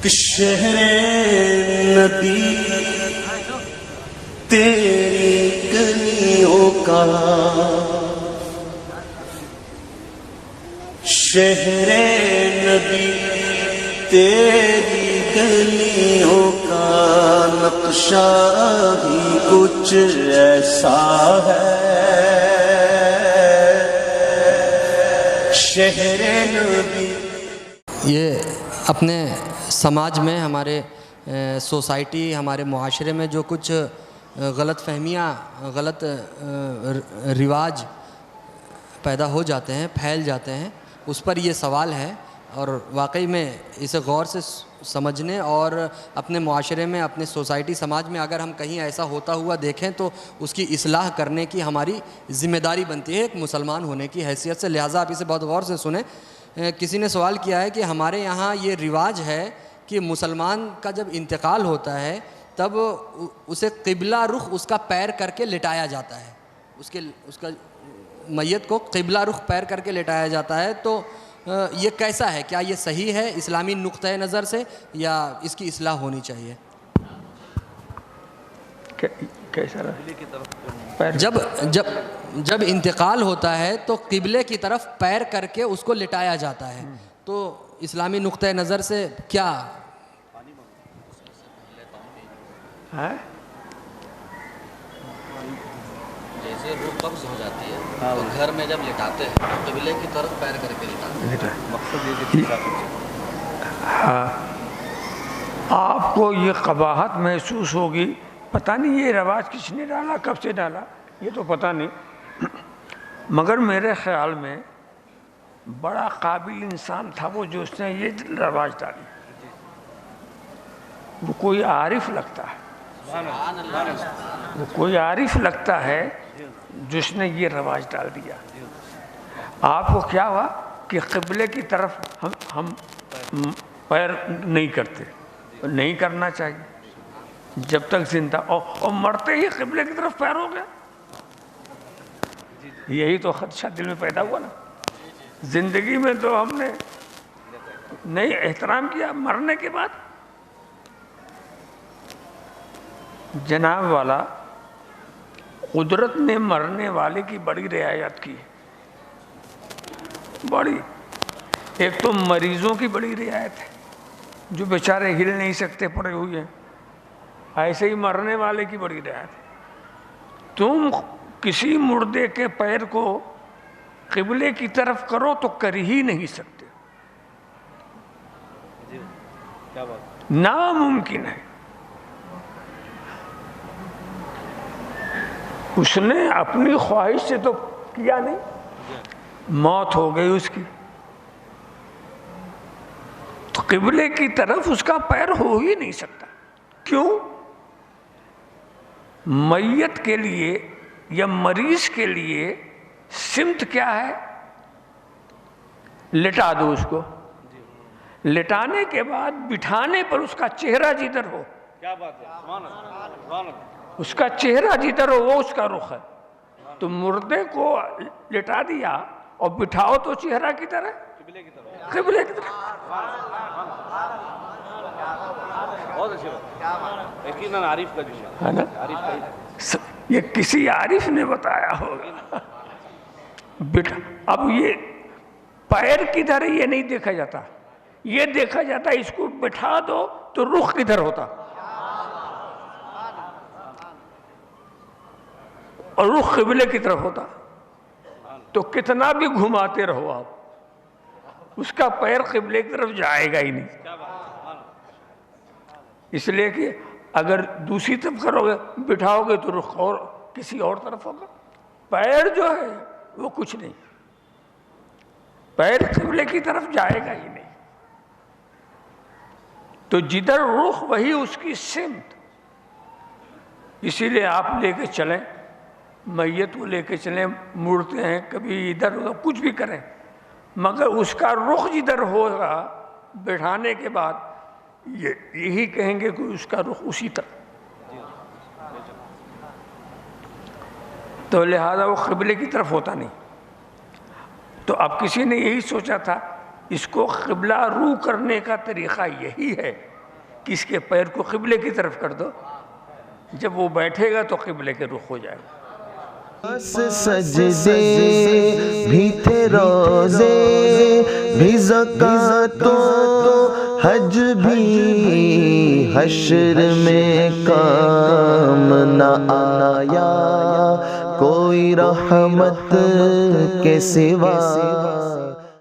کہ شہر نبی تیری گلیوں کا، شہر نبی تیری گلیوں کا نقشہ ہی کچھ ایسا ہے، شہر نبی۔ یہ اپنے سماج میں، ہمارے سوسائٹی، ہمارے معاشرے میں جو کچھ غلط فہمیاں، غلط رواج پیدا ہو جاتے ہیں، پھیل جاتے ہیں، اس پر یہ سوال ہے، اور واقعی میں اسے غور سے سمجھنے اور اپنے معاشرے میں، اپنے سوسائٹی سماج میں اگر ہم کہیں ایسا ہوتا ہوا دیکھیں تو اس کی اصلاح کرنے کی ہماری ذمہ داری بنتی ہے ایک مسلمان ہونے کی حیثیت سے۔ لہٰذا آپ اسے بہت غور سے سنیں۔ کسی نے سوال کیا ہے کہ ہمارے یہاں یہ رواج ہے کہ مسلمان کا جب انتقال ہوتا ہے تب اسے قبلہ رخ اس کا پیر کر کے لٹایا جاتا ہے، اس کا میت کو قبلہ رخ پیر کر کے لٹایا جاتا ہے۔ تو یہ کیسا ہے؟ کیا یہ صحیح ہے اسلامی نقطۂ نظر سے، یا اس کی اصلاح ہونی چاہیے؟ جب انتقال ہوتا ہے تو قبلے کی طرف پیر کر کے اس کو لٹایا جاتا ہے، تو اسلامی نقطۂ نظر سے کیا؟ جیسے روح قبض ہو جاتی ہے تو گھر میں جب لٹاتے ہیں تو قبلے کی طرف پیر کر کے لٹاتے ہیں، مقصد یہ ہاں، آپ کو یہ قباحت محسوس ہوگی، پتہ نہیں یہ رواج کس نے ڈالا، کب سے ڈالا، یہ تو پتہ نہیں، مگر میرے خیال میں بڑا قابل انسان تھا وہ جو اس نے یہ رواج ڈالی۔ وہ کوئی عارف لگتا ہے، وہ کوئی عارف لگتا ہے جس نے یہ رواج ڈال دیا۔ آپ کو کیا ہوا کہ قبلے کی طرف ہم پیر نہیں کرتے، نہیں کرنا چاہیے جب تک زندہ، اور مرتے ہی قبلے کی طرف پیر ہو گیا، یہی تو خدشہ دل میں پیدا ہوا نا۔ زندگی میں تو ہم نے نہیں احترام کیا، مرنے کے بعد جناب والا قدرت نے مرنے والے کی بڑی رعایت کی، بڑی۔ ایک تو مریضوں کی بڑی رعایت ہے جو بیچارے ہل نہیں سکتے، پڑے ہوئے ہیں، ایسے ہی مرنے والے کی بڑی رعایت ہے۔ تم کسی مردے کے پیر کو قبلے کی طرف کرو تو کر ہی نہیں سکتے، ناممکن ہے۔ اس نے اپنی خواہش سے تو کیا نہیں، موت ہو گئی اس کی، تو قبلے کی طرف اس کا پیر ہو ہی نہیں سکتا۔ کیوں؟ میت کے لیے یا مریض کے لیے سمت کیا ہے؟ لٹا دو اس کو، لٹانے کے بعد بٹھانے پر اس کا چہرہ جدھر ہو، کیا بات ہے، اس کا چہرہ جدھر ہو وہ اس کا رخ ہے۔ تو مردے کو لٹا دیا اور بٹھاؤ تو چہرہ کی طرح، قبلے کی طرف۔ بہت اچھی بات، یقیناً عارف کا جو ہے نا، یہ کسی عارف نے بتایا ہوگا۔ اب یہ پیر کدھر ہے یہ نہیں دیکھا جاتا، یہ دیکھا جاتا اس کو بٹھا دو تو رخ کدھر ہوتا، اور رخ قبلے کی طرف ہوتا، تو کتنا بھی گھماتے رہو آپ اس کا پیر قبلے کی طرف جائے گا ہی نہیں۔ اس لیے کہ اگر دوسری طرف کرو گے، بٹھاؤ گے تو رخ اور کسی اور طرف ہوگا، پیر جو ہے وہ کچھ نہیں، پیر قبلے کی طرف جائے گا ہی نہیں۔ تو جدھر رخ وہی اس کی سمت، اسی لیے آپ لے کے چلیں، میت کو لے کے چلیں، مڑتے ہیں کبھی ادھر ادھر کچھ بھی کریں، مگر اس کا رخ جدھر ہوگا بٹھانے کے بعد یہی کہیں گے کہ اس کا رخ اسی طرح، تو لہذا وہ قبلے کی طرف ہوتا نہیں۔ تو اب کسی نے یہی سوچا تھا اس کو قبلہ رو کرنے کا طریقہ یہی ہے کہ اس کے پیر کو قبلے کی طرف کر دو، جب وہ بیٹھے گا تو قبلے کے رخ ہو جائے گا۔ بس سجدے بھی تھے، روزے بھی، زکوٰۃ و حج بھی، حشر میں کام نہ آیا کوئی رحمت کے سوا۔